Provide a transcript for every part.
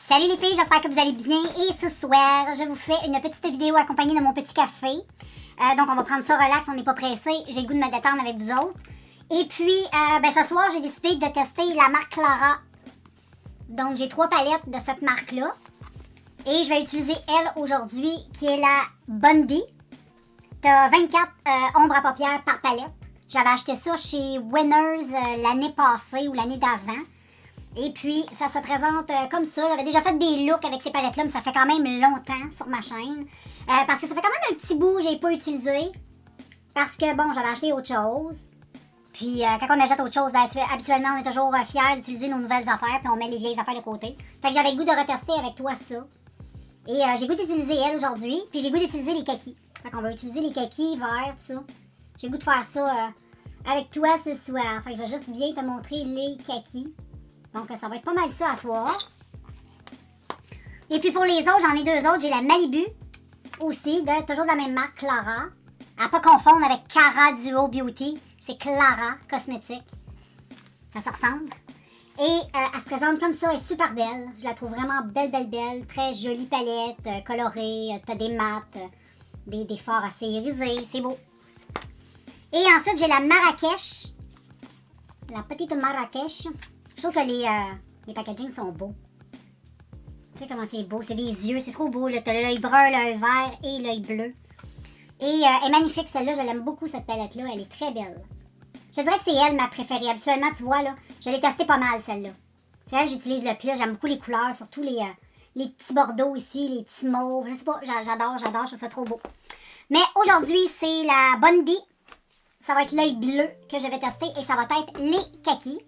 Salut les filles, j'espère que vous allez bien et ce soir, je vous fais une petite vidéo accompagnée de mon petit café. Donc on va prendre ça relax, on n'est pas pressé, j'ai le goût de me détendre avec vous autres. Et puis, ce soir, j'ai décidé de tester la marque Clara. Donc j'ai 3 palettes de cette marque-là. Et je vais utiliser elle aujourd'hui, qui est la Bondi. T'as 24 ombres à paupières par palette. J'avais acheté ça chez Winners l'année passée ou l'année d'avant. Et puis, ça se présente comme ça. J'avais déjà fait des looks avec ces palettes-là, mais ça fait quand même longtemps sur ma chaîne. Parce que ça fait quand même un petit bout que j'ai pas utilisé. Parce que, bon, j'avais acheté autre chose. Puis, quand on achète autre chose, habituellement, on est toujours fiers d'utiliser nos nouvelles affaires, puis on met les vieilles affaires de côté. Fait que j'avais le goût de retester avec toi ça. Et j'ai le goût d'utiliser elle aujourd'hui, puis j'ai le goût d'utiliser les kakis. Fait qu'on va utiliser les kakis verts, tout ça. J'ai le goût de faire ça avec toi ce soir. Fait que je vais juste bien te montrer les kakis. Donc, ça va être pas mal ça à soir. Et puis pour les autres, j'en ai 2 autres. J'ai la Malibu aussi, toujours de la même marque, Clara. À pas confondre avec Cara Duo Beauty. C'est Clara Cosmétique. Ça se ressemble. Et elle se présente comme ça, elle est super belle. Je la trouve vraiment belle. Très jolie palette, colorée. T'as des mats, des fards assez irisés. C'est beau. Et ensuite, j'ai la Marrakech. La petite Marrakech. Je trouve que les packagings sont beaux. Tu sais comment c'est beau? C'est des yeux, c'est trop beau. T'as l'œil brun, l'œil vert et l'œil bleu. Et elle est magnifique celle-là, je l'aime beaucoup cette palette-là. Elle est très belle. Je te dirais que c'est elle ma préférée. Habituellement, tu vois, là, je l'ai testée pas mal celle-là. C'est elle que j'utilise le plus. J'aime beaucoup les couleurs, surtout les petits bordeaux ici, les petits mauves. Je sais pas, j'adore, je trouve ça trop beau. Mais aujourd'hui, c'est la Bondi. Ça va être l'œil bleu que je vais tester et ça va être les kakis.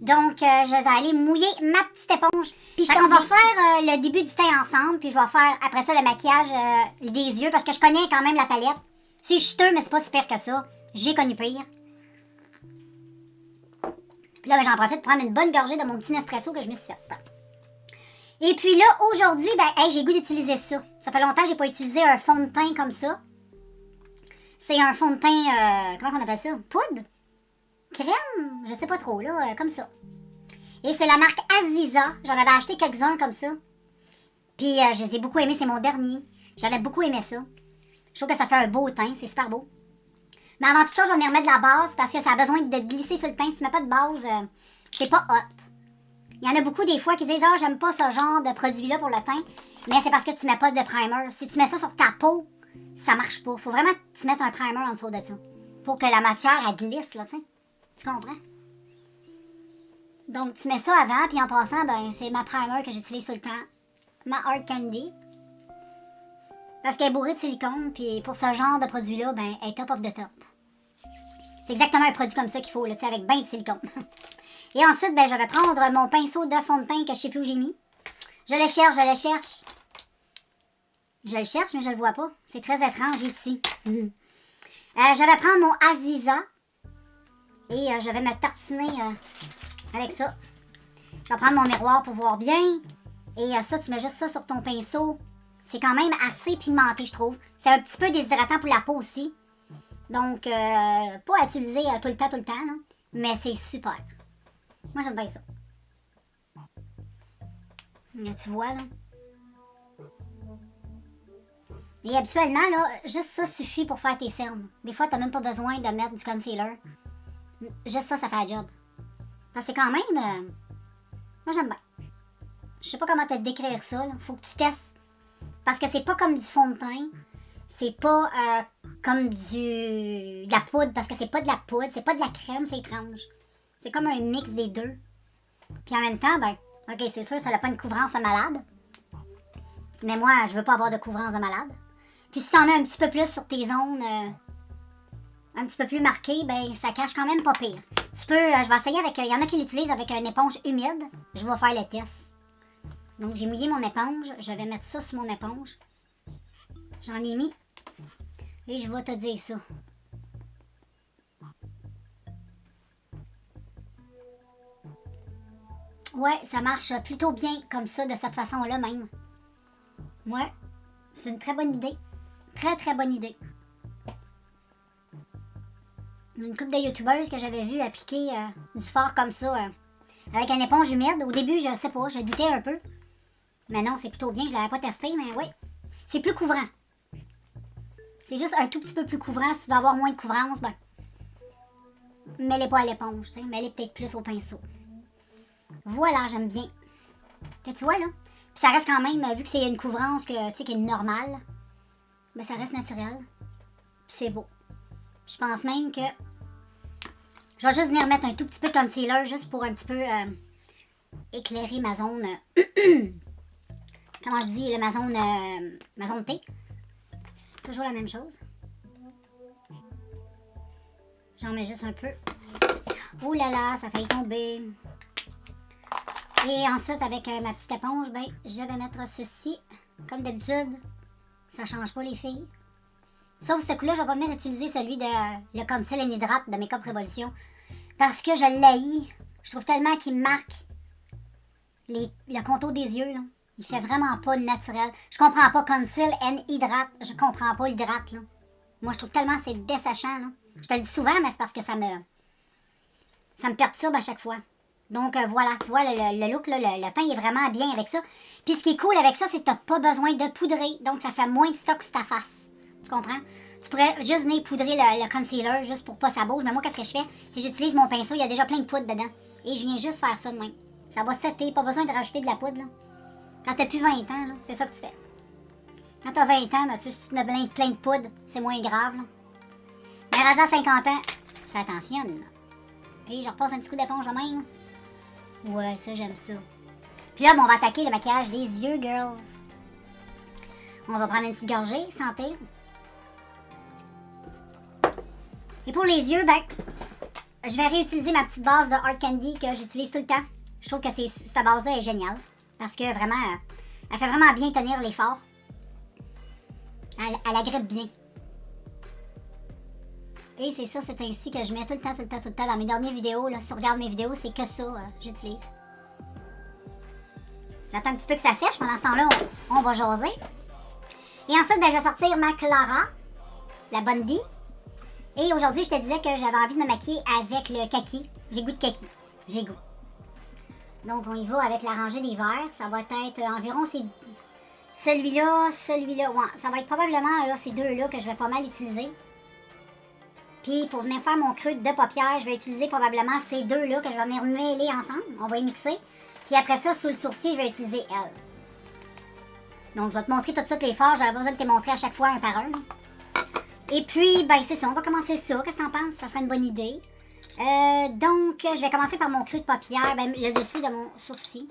Donc, je vais aller mouiller ma petite éponge. Puis on va faire le début du teint ensemble. Puis je vais faire après ça le maquillage des yeux. Parce que je connais quand même la palette. C'est juteux, mais c'est pas si pire que ça. J'ai connu pire. Puis là, j'en profite pour prendre une bonne gorgée de mon petit Nespresso que je me suis fait. Et puis là, aujourd'hui, j'ai le goût d'utiliser ça. Ça fait longtemps que j'ai pas utilisé un fond de teint comme ça. C'est un fond de teint, comment on appelle ça? Poudre? Crème? Je sais pas trop, là, comme ça. Et c'est la marque Aziza. J'en avais acheté quelques-uns comme ça. Puis je les ai beaucoup aimés, c'est mon dernier. J'avais beaucoup aimé ça. Je trouve que ça fait un beau teint, c'est super beau. Mais avant toute chose, je vais venir mettre de la base parce que ça a besoin de glisser sur le teint. Si tu mets pas de base, c'est pas hot. Il y en a beaucoup des fois qui disent « Ah, j'aime pas ce genre de produit-là pour le teint. » Mais c'est parce que tu mets pas de primer. Si tu mets ça sur ta peau, ça marche pas. Faut vraiment que tu mettes un primer en dessous de ça. Pour que la matière, elle glisse, là, tu sais. Tu comprends? Donc, tu mets ça avant, puis en passant, c'est ma primer que j'utilise tout le temps. Ma Hard Candy. Parce qu'elle est bourrée de silicone, puis pour ce genre de produit-là, elle est top of the top. C'est exactement un produit comme ça qu'il faut, là, avec bien de silicone. Et ensuite, je vais prendre mon pinceau de fond de teint que je sais plus où j'ai mis. Je le cherche. Je le cherche, mais je le vois pas. C'est très étrange ici. Je vais prendre mon Aziza. Et je vais me tartiner avec ça. Je vais prendre mon miroir pour voir bien. Et ça, tu mets juste ça sur ton pinceau. C'est quand même assez pigmenté, je trouve. C'est un petit peu déshydratant pour la peau aussi. Donc, pas à utiliser tout le temps, là. Mais c'est super. Moi, j'aime bien ça. Là, tu vois, là. Et habituellement, là, juste ça suffit pour faire tes cernes. Des fois, t'as même pas besoin de mettre du concealer. Juste ça fait la job. Parce que c'est quand même... moi, j'aime bien. Je sais pas comment te décrire ça, là. Faut que tu testes. Parce que c'est pas comme du fond de teint. C'est pas comme de la poudre. Parce que c'est pas de la poudre. C'est pas de la crème. C'est étrange. C'est comme un mix des deux. Puis en même temps, ok, c'est sûr, ça n'a pas une couvrance de malade. Mais moi, je veux pas avoir de couvrance de malade. Puis si t'en mets un petit peu plus sur tes zones... un petit peu plus marqué, ça cache quand même pas pire. Tu peux, je vais essayer avec, il y en a qui l'utilisent avec une éponge humide. Je vais faire le test. Donc j'ai mouillé mon éponge, je vais mettre ça sur mon éponge. J'en ai mis. Et je vais te dire ça. Ouais, ça marche plutôt bien comme ça, de cette façon-là même. Ouais, c'est une très bonne idée. Très bonne idée. Une couple de youtubeuses que j'avais vu appliquer du fard comme ça avec une éponge humide. Au début, je sais pas, je doutais un peu. Mais non, c'est plutôt bien. Je l'avais pas testé, mais oui. C'est plus couvrant. C'est juste un tout petit peu plus couvrant. Si tu veux avoir moins de couvrance, ben... mets-les pas à l'éponge, tu sais. Mets-les peut-être plus au pinceau. Voilà, j'aime bien. Tu vois, là? Puis ça reste quand même, vu que c'est une couvrance que, tu sais, qui est normale, ben ça reste naturel. Puis c'est beau. Je pense même que... je vais juste venir mettre un tout petit peu de concealer, juste pour un petit peu éclairer ma zone... comment je dis, là, ma zone T. Toujours la même chose. J'en mets juste un peu. Ouh là là, ça a failli tomber. Et ensuite, avec ma petite éponge, ben, je vais mettre ceci. Comme d'habitude, ça change pas les filles. Sauf ce coup-là, je vais pas venir utiliser celui de le Conceal and Hydrate de Makeup Revolution. Parce que je l'haïs. Je trouve tellement qu'il marque le contour des yeux, là. Il fait vraiment pas naturel. Je comprends pas Conceal and Hydrate. Je comprends pas l'hydrate, là. Moi, je trouve tellement c'est dessachant, là. Je te le dis souvent, mais c'est parce que ça me perturbe à chaque fois. Donc, voilà. Tu vois, le look, là, le teint est vraiment bien avec ça. Puis, ce qui est cool avec ça, c'est que t'as pas besoin de poudrer. Donc, ça fait moins de stock sur ta face. Tu comprends? Tu pourrais juste venir poudrer le concealer, juste pour pas ça bouge. Mais moi, qu'est-ce que je fais? Si j'utilise mon pinceau, il y a déjà plein de poudre dedans. Et je viens juste faire ça de même. Ça va setter. Pas besoin de rajouter de la poudre, là. Quand t'as plus 20 ans, c'est ça que tu fais. Quand t'as 20 ans, ben, tu te mets plein de poudre, c'est moins grave. Là. Mais rendu à 50 ans, tu fais attention. Là. Et je repasse un petit coup d'éponge de même. Ouais, ça, j'aime ça. Puis là, bon, on va attaquer le maquillage des yeux, girls. On va prendre une petite gorgée, santé. Et pour les yeux, ben, je vais réutiliser ma petite base de Hard Candy que j'utilise tout le temps. Je trouve que cette base-là est géniale. Parce que vraiment, elle fait vraiment bien tenir l'effort. Elle agrippe bien. Et c'est ça, c'est ainsi que je mets tout le temps dans mes dernières vidéos. Là, si tu regardes mes vidéos, c'est que ça j'utilise. J'attends un petit peu que ça sèche. Pendant ce temps-là, on va jaser. Et ensuite, ben, je vais sortir ma Clara, la Bondi. Et aujourd'hui, je te disais que j'avais envie de me maquiller avec le kaki. J'ai goût de kaki. J'ai goût. Donc, on y va avec la rangée des verres. Ça va être environ celui-là. Ouais, ça va être probablement là, ces deux-là que je vais pas mal utiliser. Puis, pour venir faire mon creux de paupières, je vais utiliser probablement ces deux-là que je vais venir mêler ensemble. On va y mixer. Puis après ça, sous le sourcil, je vais utiliser elle. Donc, je vais te montrer tout de suite les fards. J'avais pas besoin de te montrer à chaque fois un par un. Et puis, ben, c'est ça. On va commencer ça. Qu'est-ce que t'en penses? Ça serait une bonne idée. Donc, je vais commencer par mon creux de paupière, ben, le dessus de mon sourcil.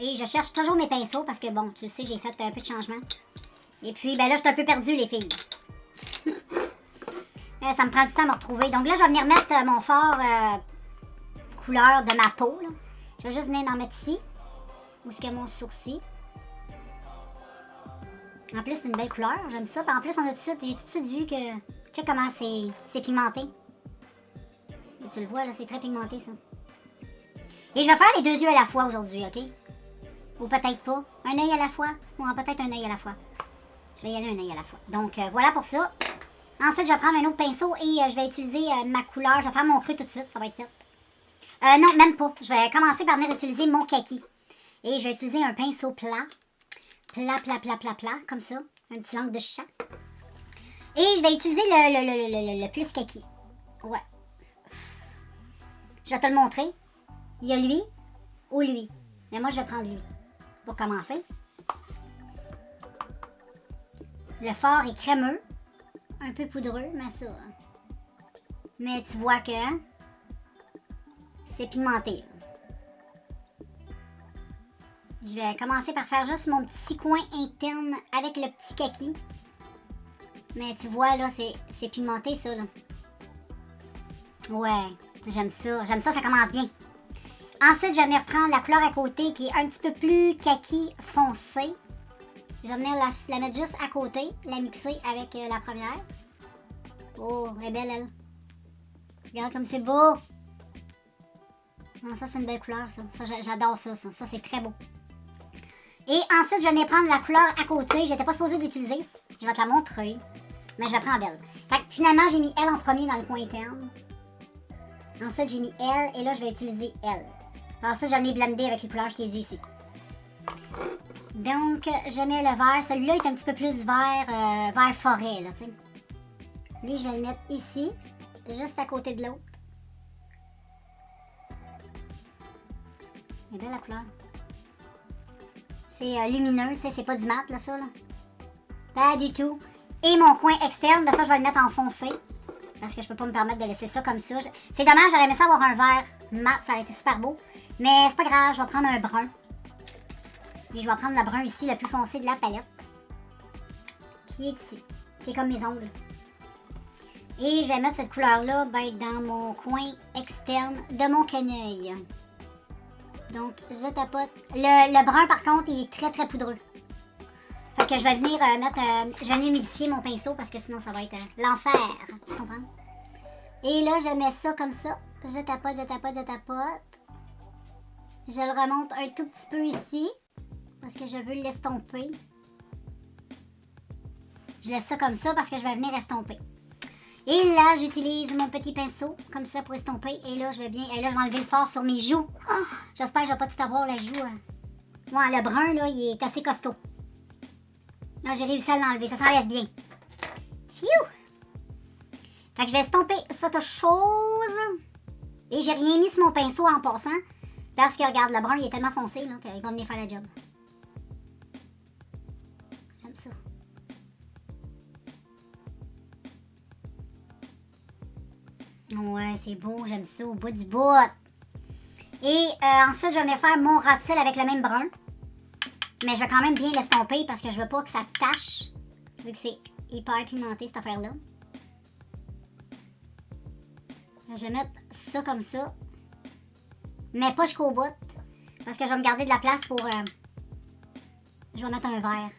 Et je cherche toujours mes pinceaux parce que, bon, tu le sais, j'ai fait un peu de changement. Et puis, ben là, je suis un peu perdue, les filles. Ça me prend du temps à me retrouver. Donc là, je vais venir mettre mon fard couleur de ma peau. Là. Je vais juste venir en mettre ici. Où est-ce qu'il y a mon sourcil. En plus, c'est une belle couleur. J'aime ça. Puis en plus, j'ai tout de suite vu que... Tu sais comment c'est pigmenté. Et tu le vois, là, c'est très pigmenté, ça. Et je vais faire les deux yeux à la fois aujourd'hui, OK? Ou peut-être pas. Un œil à la fois. Ou peut-être un œil à la fois. Je vais y aller un œil à la fois. Donc, voilà pour ça. Ensuite, je vais prendre un autre pinceau et je vais utiliser ma couleur. Je vais faire mon creux tout de suite. Ça va être fait. Non, même pas. Je vais commencer par venir utiliser mon kaki. Et je vais utiliser un pinceau plat. Plat, comme ça. Un petit langue de chat. Et je vais utiliser le plus kaki. Ouais. Je vais te le montrer. Il y a lui ou lui. Mais moi, je vais prendre lui. Pour commencer. Le fard est crémeux. Un peu poudreux, mais ça. Mais tu vois que c'est pigmenté. Je vais commencer par faire juste mon petit coin interne avec le petit kaki. Mais tu vois, là, c'est pigmenté, ça, là. Ouais, j'aime ça. J'aime ça, ça commence bien. Ensuite, je vais venir prendre la couleur à côté qui est un petit peu plus kaki foncé. Je vais venir la mettre juste à côté, la mixer avec la première. Oh, elle est belle, elle. Regarde comme c'est beau. Non, ça, c'est une belle couleur, ça. Ça, j'adore ça, ça. Ça, c'est très beau. Et ensuite, je vais venir prendre la couleur à côté. J'étais pas supposée d'utiliser. Je vais te la montrer. Mais je vais prendre elle. Fait que finalement, j'ai mis elle en premier dans le coin interne. Ensuite, j'ai mis elle. Et là, je vais utiliser elle. Ensuite, j'en ai blendé avec les couleurs que je t'ai dit ici. Donc, je mets le vert. Celui-là est un petit peu plus vert forêt, là, tu sais. Lui, je vais le mettre ici, juste à côté de l'autre. Elle est belle la couleur. C'est lumineux, tu sais, c'est pas du mat, là, ça, là. Pas du tout. Et mon coin externe, ben ça, je vais le mettre en foncé. Parce que je peux pas me permettre de laisser ça comme ça. C'est dommage, j'aurais aimé ça avoir un vert mat, ça aurait été super beau. Mais c'est pas grave, je vais prendre un brun. Et je vais prendre le brun ici, le plus foncé de la palette. Qui est ici. Qui est comme mes ongles. Et je vais mettre cette couleur-là dans mon coin externe de mon quenouille. Donc, je tapote. Le brun, par contre, il est très, très poudreux. Fait que je vais venir je vais venir humidifier mon pinceau parce que sinon, ça va être l'enfer. Tu comprends? Et là, je mets ça comme ça. Je tapote, je tapote, je tapote. Je le remonte un tout petit peu ici. Parce que je veux l'estomper. Je laisse ça comme ça parce que je vais venir estomper. Et là, j'utilise mon petit pinceau comme ça pour estomper. Et là, je vais enlever le fard sur mes joues. Oh, j'espère que je vais pas tout avoir la joue. Ouais, le brun, là, il est assez costaud. Là, j'ai réussi à l'enlever. Ça s'enlève bien. Phew! Fait que je vais estomper cette chose. Et j'ai rien mis sur mon pinceau en passant. Parce que, regarde, le brun, il est tellement foncé là, qu'il va venir faire la job. J'aime ça. Ouais, c'est beau, j'aime ça au bout du bout. Et ensuite, je vais venir faire mon ras de cils avec le même brun. Mais je vais quand même bien l'estomper parce que je veux pas que ça tache. Vu que c'est hyper pigmenté cette affaire-là. Je vais mettre ça comme ça. Mais pas jusqu'au bout. Parce que je vais me garder de la place pour... je vais mettre un vert.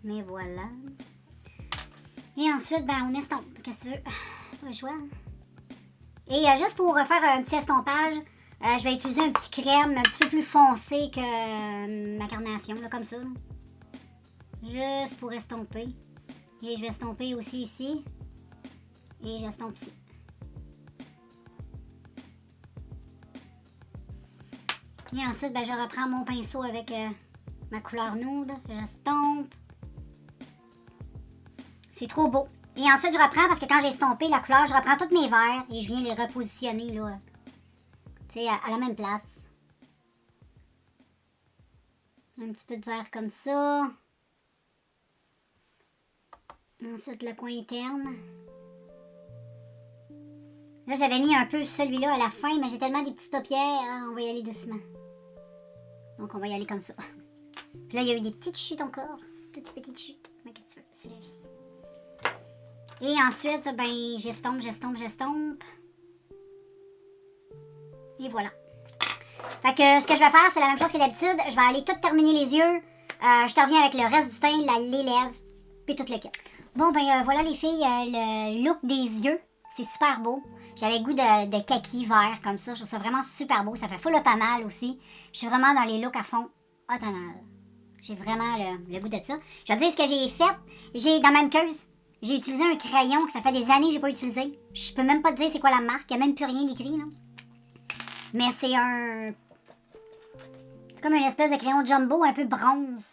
Mais voilà. Et ensuite, ben, on estompe. Qu'est-ce que tu veux? Pas le choix. Et juste pour faire un petit estompage, je vais utiliser un petit crème un petit peu plus foncé que ma carnation, là, comme ça. Là. Juste pour estomper. Et je vais estomper aussi ici. Et j'estompe ici. Et ensuite, ben, je reprends mon pinceau avec ma couleur nude. J'estompe. C'est trop beau. Et ensuite, je reprends parce que quand j'ai estompé la couleur, je reprends tous mes verres et je viens les repositionner là. Tu sais, à la même place. Un petit peu de vert comme ça. Ensuite, le coin interne. Là, j'avais mis un peu celui-là à la fin, mais j'ai tellement des petites paupières. Hein, on va y aller doucement. Donc, on va y aller comme ça. Puis là, il y a eu des petites chutes encore. Toutes petites chutes. Mais qu'est-ce que tu veux? C'est la vie. Et ensuite, ben, j'estompe, j'estompe, j'estompe. Et voilà. Fait que ce que je vais faire, c'est la même chose que d'habitude. Je vais aller tout terminer les yeux. Je te reviens avec le reste du teint, les lèvres, puis tout le kit. Bon, ben voilà les filles, le look des yeux. C'est super beau. J'avais le goût de kaki vert comme ça. Je trouve ça vraiment super beau. Ça fait full automnal aussi. Je suis vraiment dans les looks à fond automnal. J'ai vraiment le goût de ça. Je vais te dire ce que j'ai fait. J'ai dans ma muqueuse. J'ai utilisé un crayon que ça fait des années que j'ai pas utilisé. Je peux même pas te dire c'est quoi la marque. Il n'y a même plus rien d'écrit, là. Mais c'est un... C'est comme une espèce de crayon jumbo un peu bronze.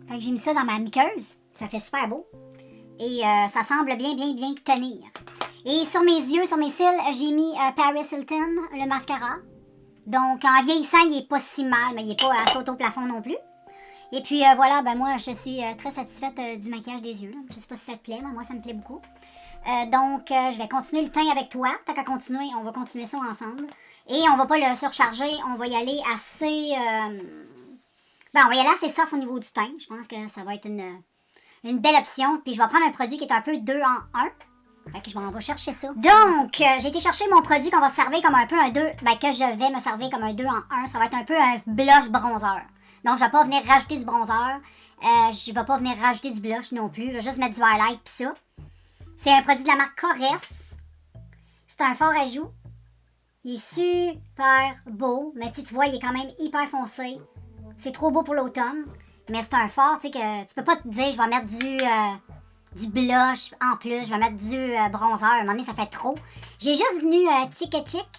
Fait que j'ai mis ça dans ma muqueuse. Ça fait super beau. Et ça semble bien tenir. Et sur mes yeux, sur mes cils, j'ai mis Paris Hilton, le mascara. Donc en vieillissant, il est pas si mal, mais il est pas à sauter au plafond non plus. Et puis voilà, ben moi je suis très satisfaite du maquillage des yeux. Là. Je sais pas si ça te plaît, mais moi ça me plaît beaucoup. Donc je vais continuer le teint avec toi. Tant qu'à continuer, on va continuer ça ensemble. Et on va pas le surcharger, on va y aller assez... Ben on va y aller assez soft au niveau du teint. Je pense que ça va être une belle option. Puis je vais prendre un produit qui est un peu 2 en 1. Fait que on va chercher ça. Donc, j'ai été chercher mon produit qu'on va servir comme un peu un 2. Ben que je vais me servir comme un 2 en 1. Ça va être un peu un blush bronzer. Donc, je vais pas venir rajouter du bronzer. Je vais pas venir rajouter du blush non plus. Je vais juste mettre du highlight pis ça. C'est un produit de la marque Coresse. C'est un fard à joues. Il est super beau. Mais tu vois, il est quand même hyper foncé. C'est trop beau pour l'automne. Mais c'est un fard, tu sais, que tu peux pas te dire, je vais mettre du blush en plus. Je vais mettre du bronzer. À un moment donné, ça fait trop. J'ai juste venu chic.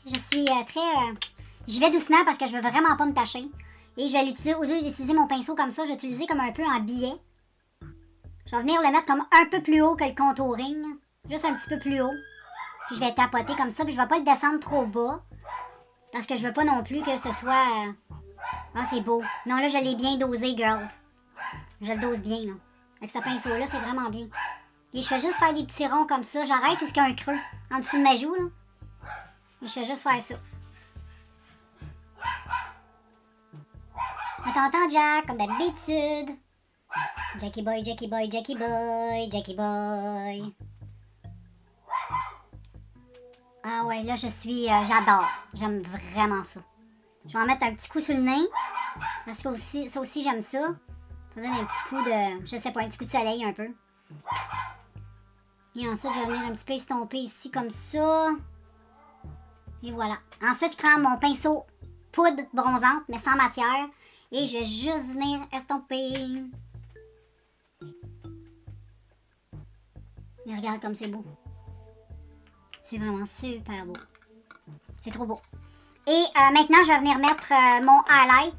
Je suis très... J'y vais doucement parce que je veux vraiment pas me tacher. Et je vais l'utiliser, au lieu d'utiliser mon pinceau comme ça, je vais l'utiliser comme un peu en billet. Je vais venir le mettre comme un peu plus haut que le contouring. Juste un petit peu plus haut. Puis je vais tapoter comme ça, puis je vais pas le descendre trop bas. Parce que je veux pas non plus que ce soit... Ah, c'est beau. Non, là, je l'ai bien dosé, girls. Je le dose bien, là. Avec ce pinceau-là, c'est vraiment bien. Et je fais juste faire des petits ronds comme ça. J'arrête où il y a un creux. En dessous de ma joue, là. Et je fais juste faire ça. On t'entend, Jack, comme d'habitude. Jackie boy, Jackie boy, Jackie boy, Jackie boy. Ah ouais, là, je suis... j'adore. J'aime vraiment ça. Je vais en mettre un petit coup sur le nez. Parce que aussi, ça aussi, j'aime ça. Ça donne un petit coup de... Je sais pas, un petit coup de soleil, un peu. Et ensuite, je vais venir un petit peu estomper ici, comme ça. Et voilà. Ensuite, je prends mon pinceau poudre bronzante, mais sans matière. Et je vais juste venir estomper. Et regarde comme c'est beau. C'est vraiment super beau. C'est trop beau. Et maintenant, je vais venir mettre mon highlight,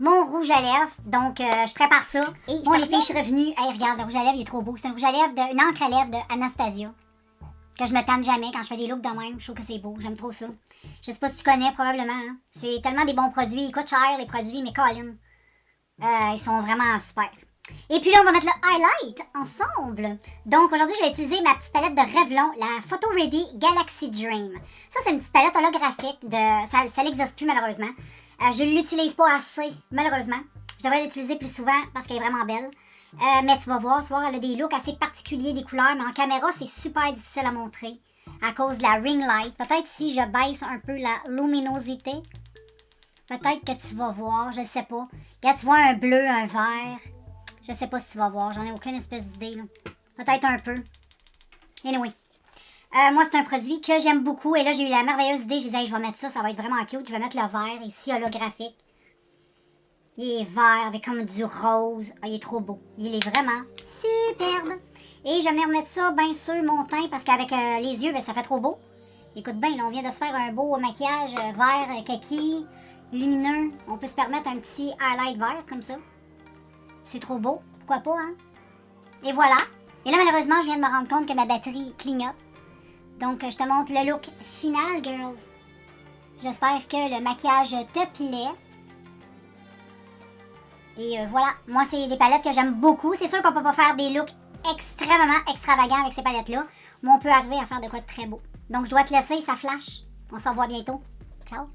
mon rouge à lèvres. Donc, je prépare ça. Et bon, les filles, je suis revenue. Hey, regarde, le rouge à lèvres, il est trop beau. C'est un rouge à lèvres, une encre à lèvres de Anastasia. Que je me tente jamais quand je fais des looks de même. Je trouve que c'est beau. J'aime trop ça. Je sais pas si tu connais, probablement. Hein? C'est tellement des bons produits. Ils coûtent cher, les produits, mais Colin. Ils sont vraiment super. Et puis là, on va mettre le highlight ensemble. Donc, aujourd'hui, je vais utiliser ma petite palette de Revlon, la Photo Ready Galaxy Dream. Ça, c'est une petite palette holographique. Ça n'existe plus, malheureusement. Je ne l'utilise pas assez, malheureusement. Je devrais l'utiliser plus souvent parce qu'elle est vraiment belle. Mais tu vas voir, elle a des looks assez particuliers, des couleurs. Mais en caméra, c'est super difficile à montrer à cause de la ring light. Peut-être si je baisse un peu la luminosité, peut-être que tu vas voir, je ne sais pas. Regarde, tu vois un bleu, un vert. Je sais pas si tu vas voir, j'en ai aucune espèce d'idée. Peut-être un peu. Anyway. Moi, c'est un produit que j'aime beaucoup. Et là, j'ai eu la merveilleuse idée. J'ai dit, hey, je vais mettre ça, ça va être vraiment cute. Je vais mettre le vert ici, holographique. Il est vert avec comme du rose. Ah, il est trop beau. Il est vraiment superbe. Et je vais venir mettre ça bien sur mon teint parce qu'avec les yeux, ben, ça fait trop beau. Écoute bien, là, on vient de se faire un beau maquillage vert, kaki, lumineux. On peut se permettre un petit highlight vert comme ça. C'est trop beau. Pourquoi pas, hein? Et voilà. Et là, malheureusement, je viens de me rendre compte que ma batterie clignote. Donc, je te montre le look final, girls. J'espère que le maquillage te plaît. Et voilà. Moi, c'est des palettes que j'aime beaucoup. C'est sûr qu'on peut pas faire des looks extrêmement extravagants avec ces palettes-là. Mais on peut arriver à faire de quoi de très beau. Donc, je dois te laisser. Ça flash. On se revoit bientôt. Ciao.